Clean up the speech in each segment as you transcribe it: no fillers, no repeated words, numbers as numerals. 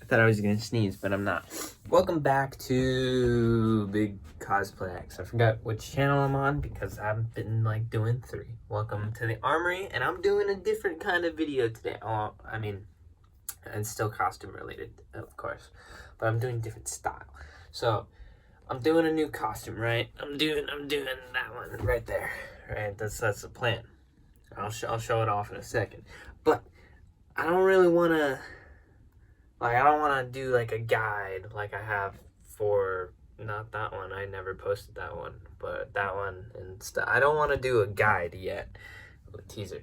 I thought I was gonna sneeze, but I'm not. Welcome back to Big Cosplay X. I forgot which channel I'm on because I've been like doing 3. Welcome to the Armory, and I'm doing a different kind of video today. Oh, I mean, it's still costume related, of course, but I'm doing different style. So I'm doing a new costume, right? I'm doing that one right there, right? That's the plan. I'll show it off in a second, but I don't really want to. Like, I don't want to do, like, a guide like I have for, not that one, I never posted that one, but that one and stuff. I don't want to do a guide yet, a teaser,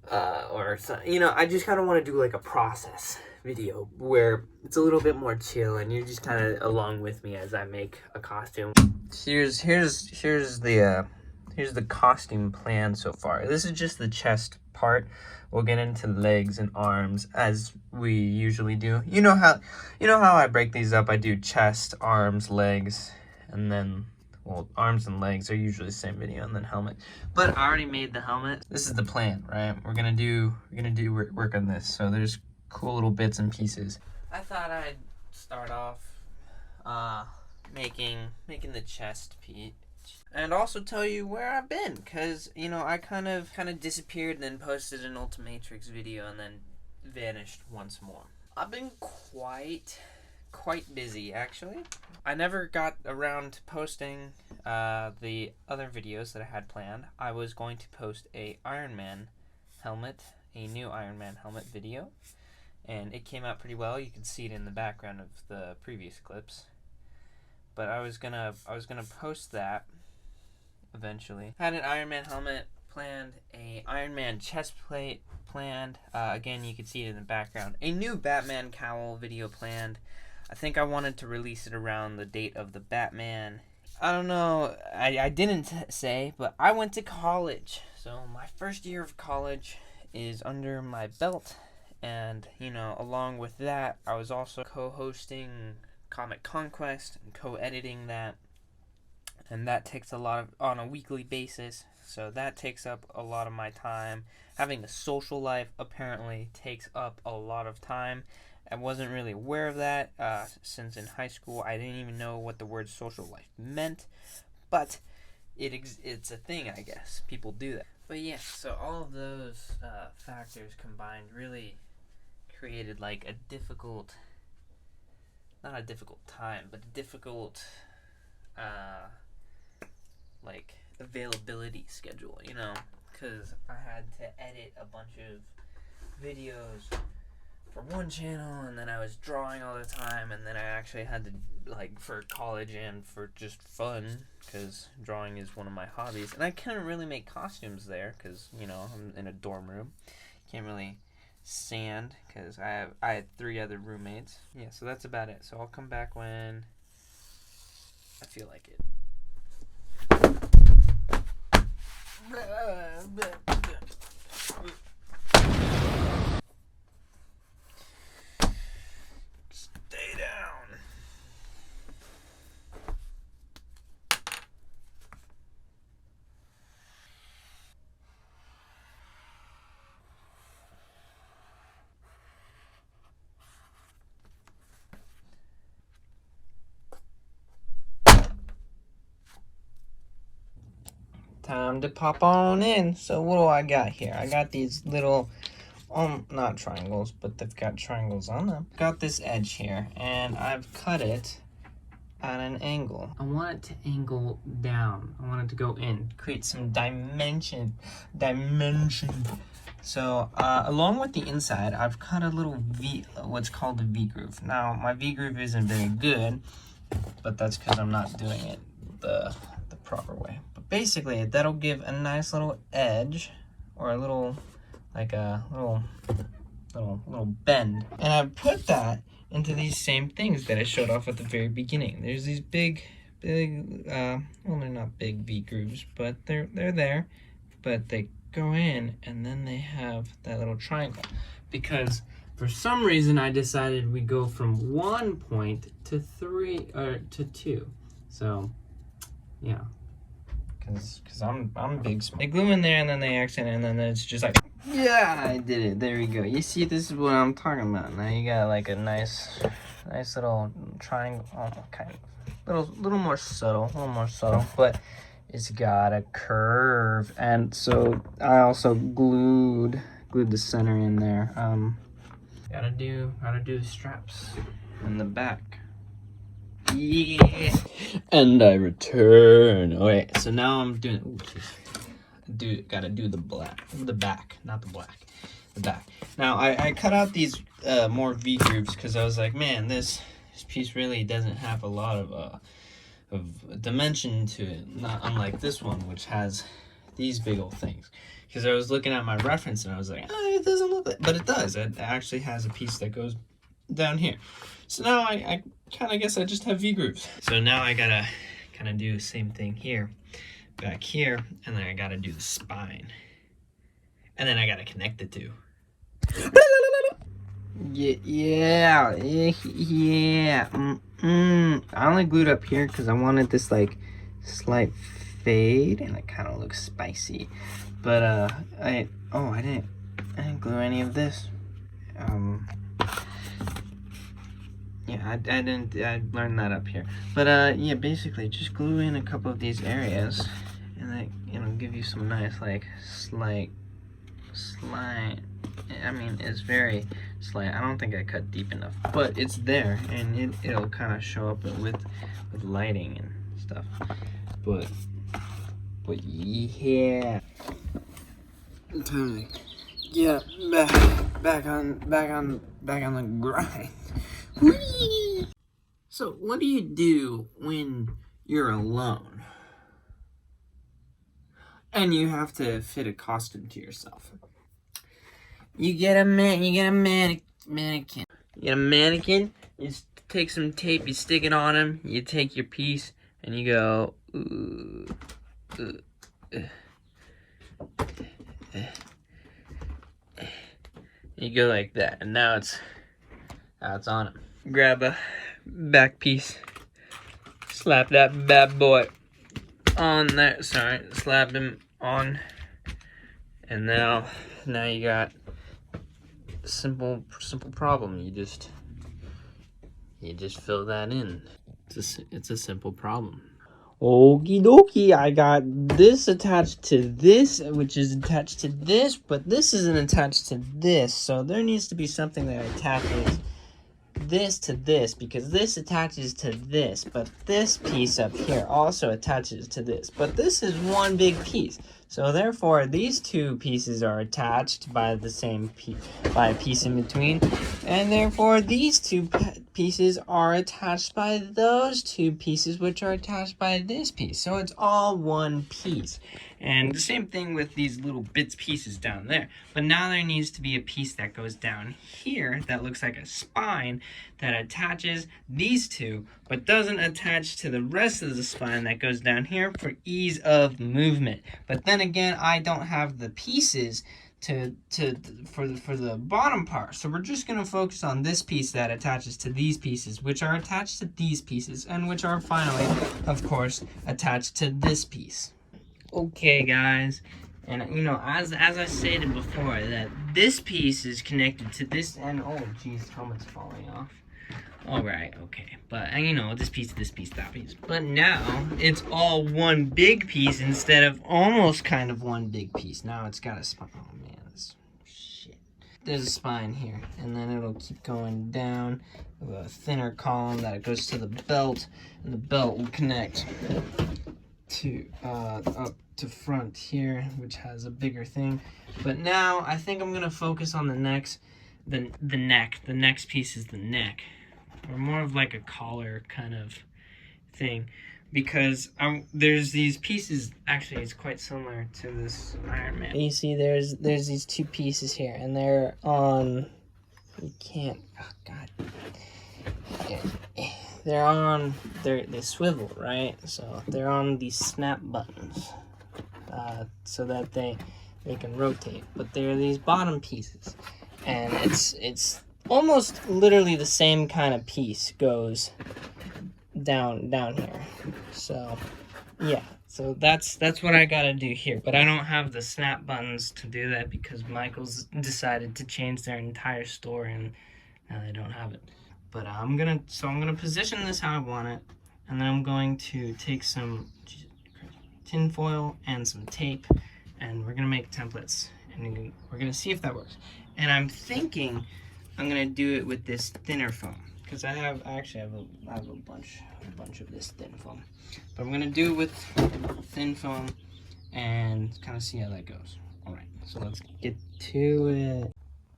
or something. You know, I just kind of want to do, like, a process video where it's a little bit more chill and you're just kind of along with me as I make a costume. Here's the costume plan so far. This is just the chest part. We'll get into legs and arms as we usually do. You know how I break these up. I do chest, arms, legs, and then, well, arms and legs are usually the same video, and then helmet. But I already made the helmet. This is the plan, right? We're gonna do work on this. So there's cool little bits and pieces. I thought I'd start off making the chest piece. And also tell you where I've been, because, you know, I kind of disappeared and then posted an Ultimatrix video and then vanished once more. I've been quite busy, actually. I never got around to posting the other videos that I had planned. I was going to post a Iron Man helmet, a new Iron Man helmet video, and it came out pretty well. You can see it in the background of the previous clips. But I was gonna post that eventually. Had an Iron Man helmet planned, a Iron Man chest plate planned. Again, you can see it in the background. A new Batman cowl video planned. I think I wanted to release it around the date of the Batman. I don't know. I didn't say, but I went to college. So my first year of college is under my belt, and you know, along with that, I was also co-hosting Comic Conquest and co-editing that, and that takes a lot of on a weekly basis, so that takes up a lot of my time. Having a social life apparently takes up a lot of time. I wasn't really aware of that since in high school I didn't even know what the word social life meant, but it's a thing, I guess. People do that. But yeah, so all of those factors combined really created like a difficult, not a difficult time, but a difficult like availability schedule, you know, because I had to edit a bunch of videos for one channel, and then I was drawing all the time, and then I actually had to, like, for college and for just fun, because drawing is one of my hobbies, and I couldn't really make costumes there, because, you know, I'm in a dorm room, can't really sand, because I had 3 other roommates. Yeah, so that's about it. So I'll come back when I feel like it. Stay down. Time to pop on in. So what do I got here? I got these little, not triangles, but they've got triangles on them. Got this edge here, and I've cut it at an angle. I want it to angle down. I want it to go in, create some dimension. So along with the inside, I've cut a little V, what's called a V groove. Now my V groove isn't very good, but that's because I'm not doing it the proper way. But basically, that'll give a nice little edge, or a little, like a little bend. And I put that into these same things that I showed off at the very beginning. There's these big, well, they're not big V grooves, but they're there, but they go in, and then they have that little triangle. Because for some reason, I decided we go from 1 point to 3, or to 2. So, yeah. Cause I'm big smart. They glue in there and then they accident and then it's just like, yeah, I did it. There we go. You see, this is what I'm talking about. Now you got like a nice little triangle, kind of, little more subtle, but it's got a curve. And so I also glued the center in there. Gotta do the straps in the back. Yeah. And I return. Okay, so now I'm doing. Gotta do the back, not the black, the back. Now I cut out these more V grooves because I was like, man, this piece really doesn't have a lot of dimension to it, not unlike this one, which has these big old things. Because I was looking at my reference and I was like, oh, it doesn't look like, but it does. It actually has a piece that goes down here. So now I kind of guess I just have V grooves. So now I gotta kind of do the same thing here, back here, and then I gotta do the spine. And then I gotta connect the two. Yeah. I only glued up here because I wanted this like slight fade and it kind of looks spicy. But I didn't glue any of this. Yeah, I learned that up here. But yeah, basically just glue in a couple of these areas and it'll give you some nice like slight. I mean, it's very slight. I don't think I cut deep enough, but it's there and it'll kind of show up with lighting and stuff. But yeah. Time to get back on the grind. Whee! So what do you do when you're alone and you have to fit a costume to yourself? You get a mannequin. You get a mannequin, you just take some tape, you stick it on him, you take your piece and you go you go like that, and now it's on him. Grab a back piece, slap that bad boy on there. Sorry, slap him on, and now you got simple problem. You just fill that in. It's a simple problem. Okie dokie, I got this attached to this, which is attached to this, but this isn't attached to this, so there needs to be something that attaches this to this, because this attaches to this, but this piece up here also attaches to this, but this is one big piece, so therefore these two pieces are attached by the same by a piece in between, and therefore these two pieces are attached by those two pieces, which are attached by this piece, so it's all one piece. And the same thing with these little pieces down there. But now there needs to be a piece that goes down here that looks like a spine that attaches these two, but doesn't attach to the rest of the spine that goes down here for ease of movement. But then again, I don't have the pieces for the bottom part. So we're just gonna focus on this piece that attaches to these pieces, which are attached to these pieces, and which are finally, of course, attached to this piece. Okay, guys, and you know, as I stated before, that this piece is connected to this, and oh geez, helmet's falling off. All right, okay, but and you know, this piece, that piece, but now it's all one big piece instead of almost kind of one big piece. Now it's got a spine. Oh man, this shit. There's a spine here, and then it'll keep going down with a thinner column that goes to the belt, and the belt will connect to up to front here, which has a bigger thing. But now I think I'm gonna focus on the neck. The next piece is the neck, or more of like a collar kind of thing, because there's these pieces. Actually, it's quite similar to this Iron Man. You see, there's these two pieces here, and they're on. You can't. Oh God. They swivel, right? So they're on these snap buttons, so that they can rotate. But they're these bottom pieces, and it's almost literally the same kind of piece goes down here. So yeah, So that's what I gotta do here. But I don't have the snap buttons to do that because Michael's decided to change their entire store and now they don't have it. But I'm gonna position this how I want it, and then I'm going to take some tin foil and some tape, and we're gonna make templates, and we're gonna see if that works. And I'm thinking I'm gonna do it with this thinner foam because I actually have a bunch of this thin foam, but I'm gonna do it with thin foam and kind of see how that goes. All right, so let's get to it.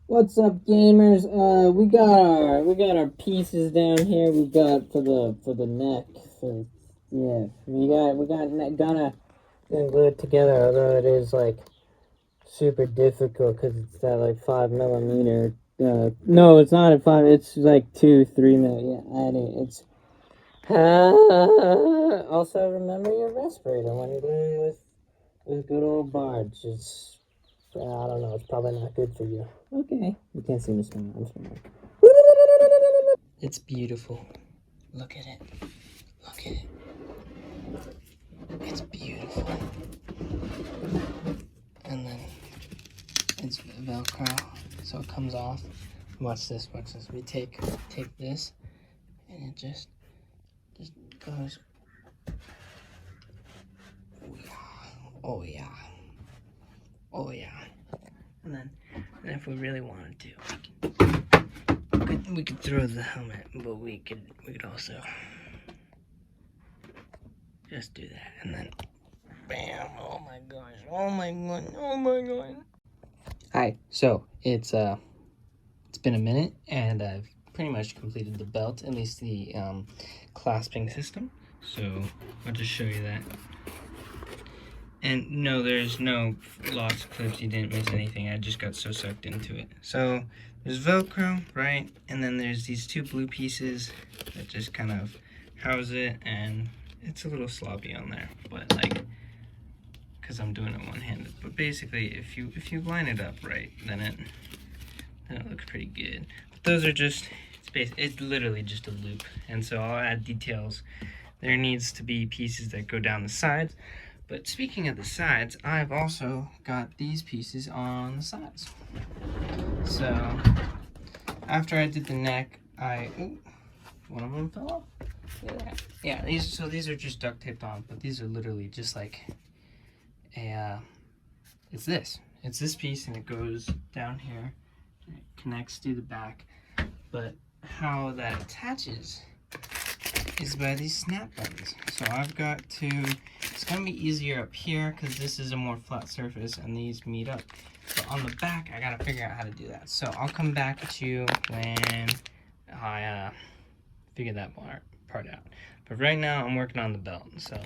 What's up, gamers? We got our pieces down here. We got for the neck. Gonna glue it together. Although it is like super difficult because it's that like 5mm. No, it's not at 5. It's like 2-3mm. Yeah, it's. Also, remember your respirator when you're doing with good old Bards. Just I don't know. It's probably not good for you. Okay, you can't see me smiling. I'm smiling. It's beautiful. Look at it. Look at it. It's beautiful. And then it's Velcro, so it comes off. Watch this, watch this. We take this, and it just goes. Oh yeah. Oh yeah. And then if we really wanted to, we could throw the helmet, but we could also just do that, and then bam! Oh my gosh! Oh my god! Oh my god! Hi. So it's been a minute, and I've pretty much completed the belt, at least the clasping system. So I'll just show you that. And no, there's no lost clips. You didn't miss anything. I just got so sucked into it. So there's Velcro, right? And then there's these two blue pieces that just kind of house it, and it's a little sloppy on there, but like, because I'm doing it one-handed. But basically, if you line it up right, then it looks pretty good. But those are just it's literally just a loop, and so I'll add details. There needs to be pieces that go down the sides. But speaking of the sides, I've also got these pieces on the sides. So after I did the neck, one of them fell off. Yeah, these are just duct taped on, but these are literally just like it's this piece, and it goes down here, and it connects to the back. But how that attaches is by these snap buttons. So I've got to, it's gonna be easier up here because this is a more flat surface and these meet up. But on the back, I gotta figure out how to do that. So I'll come back at you when I figure that part out. But right now, I'm working on the belt. So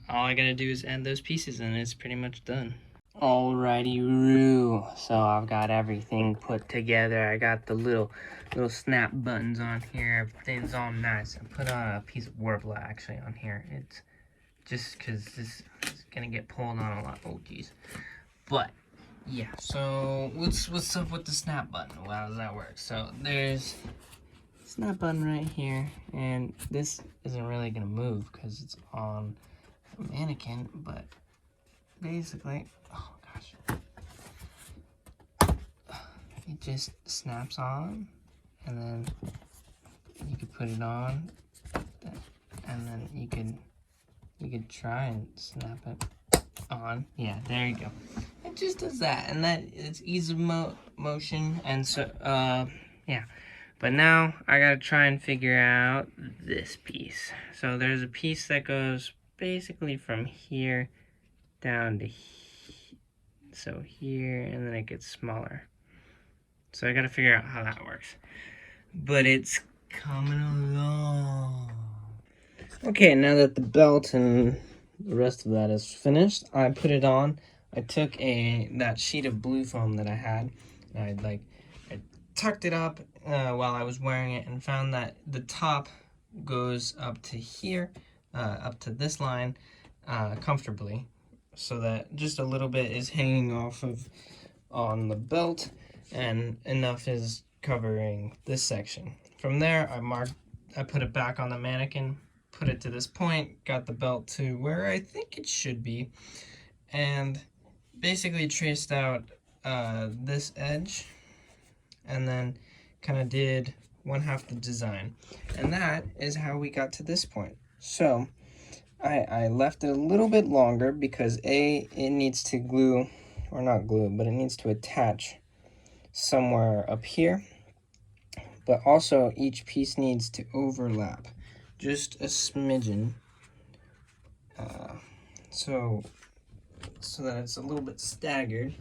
all I gotta do is add those pieces and it's pretty much done. Alrighty-roo. So I've got everything put together. I got the little snap buttons on here. Everything's all nice. I put on a piece of Warbler actually on here. It's just because this is gonna get pulled on a lot. Oh geez. But yeah. So what's up with the snap button? Well, how does that work? So there's a snap button right here, and this isn't really gonna move because it's on a mannequin, but basically, oh gosh, it just snaps on, and then you could put it on, and then you could try and snap it on. Yeah, there you go. It just does that, and that it's ease of motion, and so yeah. But now I gotta try and figure out this piece. So there's a piece that goes basically from here down to here, and then it gets smaller. So I gotta figure out how that works. But it's coming along. Okay, now that the belt and the rest of that is finished, I put it on. I took that sheet of blue foam that I had, and I tucked it up while I was wearing it, and found that the top goes up to here, up to this line, comfortably, so that just a little bit is hanging off of on the belt, and enough is covering this section. From there, I put it back on the mannequin, put it to this point, got the belt to where I think it should be, and basically traced out this edge, and then kind of did one half the design. And that is how we got to this point. So I left it a little bit longer because it needs to glue, or not glue, but it needs to attach somewhere up here. But also each piece needs to overlap just a smidgen, so that it's a little bit staggered,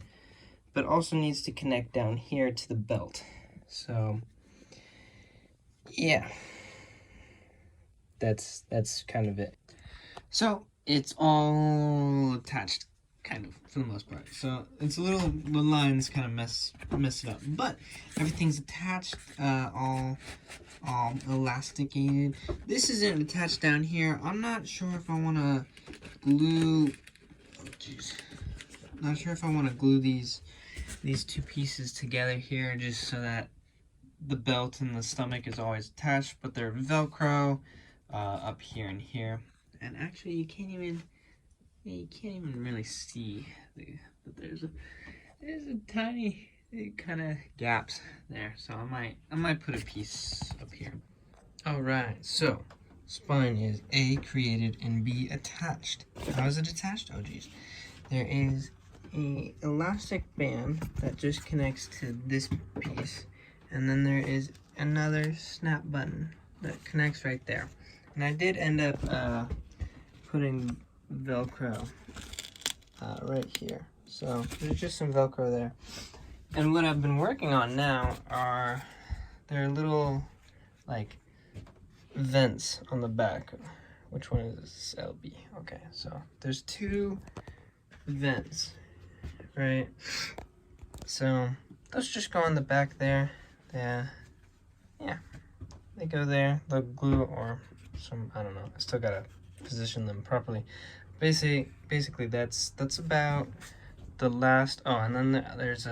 but also needs to connect down here to the belt. So yeah, that's kind of it. So it's all attached, kind of, for the most part. So it's a little, the lines kind of mess it up, but everything's attached, all elasticated. This isn't attached down here. I'm not sure if I want to glue. Oh jeez, not sure if I want to glue these two pieces together here, just so that the belt and the stomach is always attached, but they're Velcro up here and here. And actually, you can't even really see that there's a tiny kind of gaps there. So I might put a piece up here. All right, so spine is A, created, and B, attached. How is it attached? Oh geez, there is a elastic band that just connects to this piece, and then there is another snap button that connects right there. And I did end up putting Velcro right here. So there's just some Velcro there. And what I've been working on now are, there are little like vents on the back. Which one is this? LB. Okay, so there's 2 vents, right? So those just go on the back there. Yeah, they go there. They'll glue or some, I don't know. I still gotta position them properly. Basically that's about the last. Oh, and then there's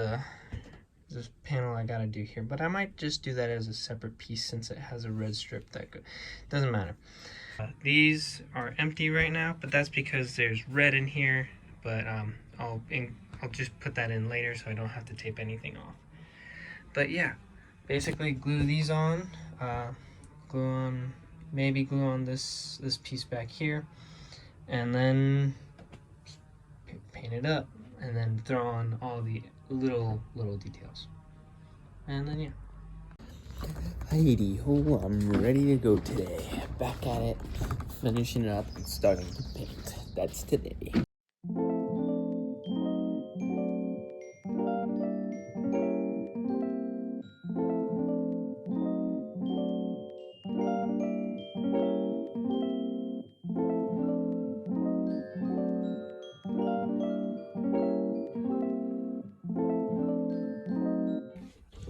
this panel I gotta do here, but I might just do that as a separate piece since it has a red strip. That doesn't matter. These are empty right now, but that's because there's red in here. But I'll just put that in later, so I don't have to tape anything off. But yeah, basically glue these on. Maybe glue on this piece back here, and then paint it up, and then throw on all the little details, and then yeah. Heidi ho, I'm ready to go today. Back at it, finishing up and starting to paint. That's today.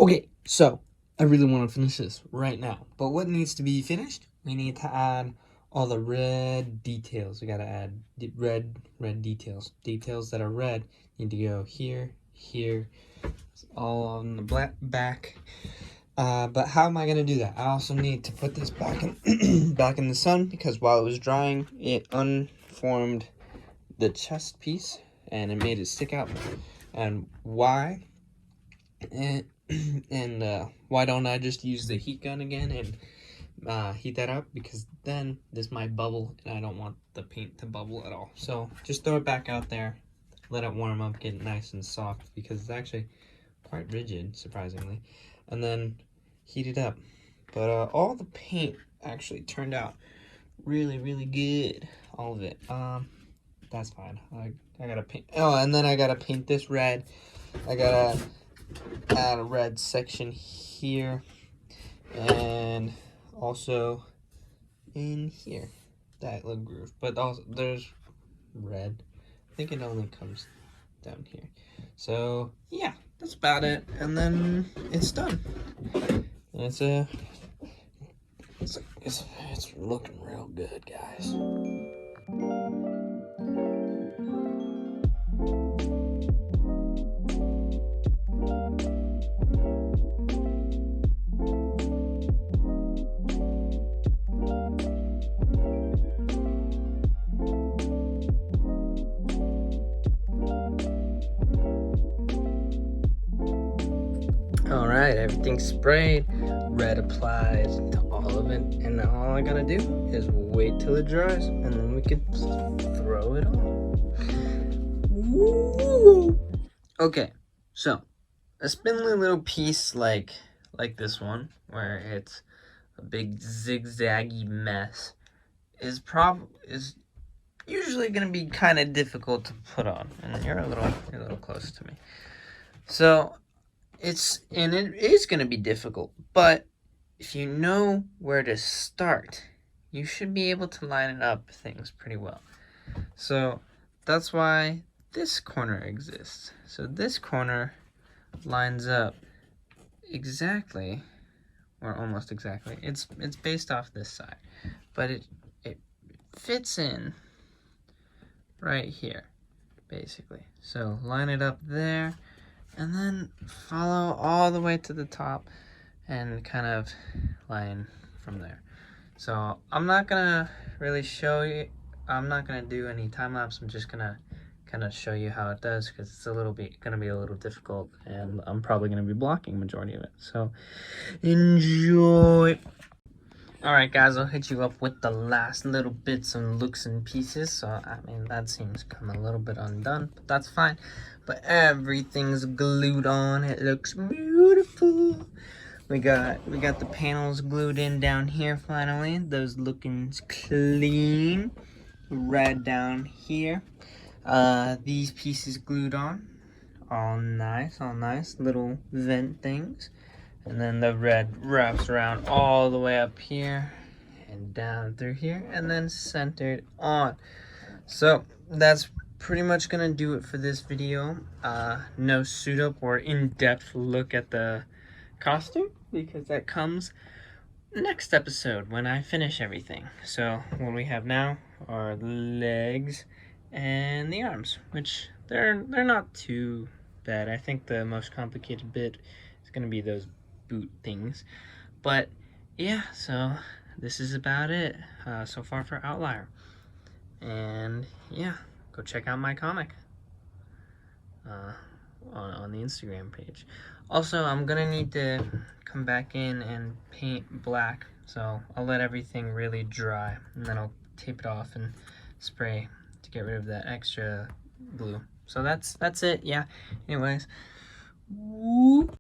Okay, so I really want to finish this right now. But what needs to be finished? We need to add all the red details. We gotta add red details. Details that are red need to go here, all on the back. But how am I gonna do that? I also need to put this back in back in the sun, because while it was drying, it unformed the chest piece and it made it stick out. And why? And why don't I just use the heat gun again and heat that up, because then this might bubble and I don't want the paint to bubble at all. So just throw it back out there, let it warm up, get it nice and soft, because it's actually quite rigid, surprisingly, and then heat it up. But all the paint actually turned out really good, all of it. That's fine. I gotta paint. Oh, and then I gotta paint this red. I gotta add a red section here, and also in here, that little groove. But also there's red. I think it only comes down here. So yeah, that's about it. And then it's done. And it's looking real good, guys. right, everything's sprayed, red applied to all of it, and now all I gotta do is wait till it dries, and then we can throw it on. Woo! Okay, so a spindly little piece like this one, where it's a big zigzaggy mess, is usually gonna be kind of difficult to put on, and you're a little close to me. So it is gonna be difficult, but if you know where to start, you should be able to line up things pretty well. So that's why this corner exists. So this corner lines up exactly, or almost exactly. It's based off this side, but it fits in right here, basically. So line it up there, and then follow all the way to the top, and kind of line from there. So I'm not gonna really show you. I'm not gonna do any time lapse. I'm just gonna kind of show you how it does, because it's gonna be a little difficult, and I'm probably gonna be blocking majority of it. So enjoy. All right, guys, I'll hit you up with the last little bits and looks and pieces. So I mean, that seems kind of a little bit undone, but that's fine. But everything's glued on. It looks beautiful. We got the panels glued in down here finally. Those looking clean. Right down here. These pieces glued on. All nice, little vent things. And then the red wraps around all the way up here and down through here, and then centered on. So that's pretty much gonna do it for this video. No suit up or in-depth look at the costume, because that comes next episode when I finish everything. So what we have now are the legs and the arms, which they're not too bad. I think the most complicated bit is gonna be those boot things. But yeah, so this is about it so far for Outlier. And yeah, go check out my comic on the Instagram page. Also, I'm gonna need to come back in and paint black, so I'll let everything really dry, and then I'll tape it off and spray to get rid of that extra glue. So that's it. Yeah, anyways, woo.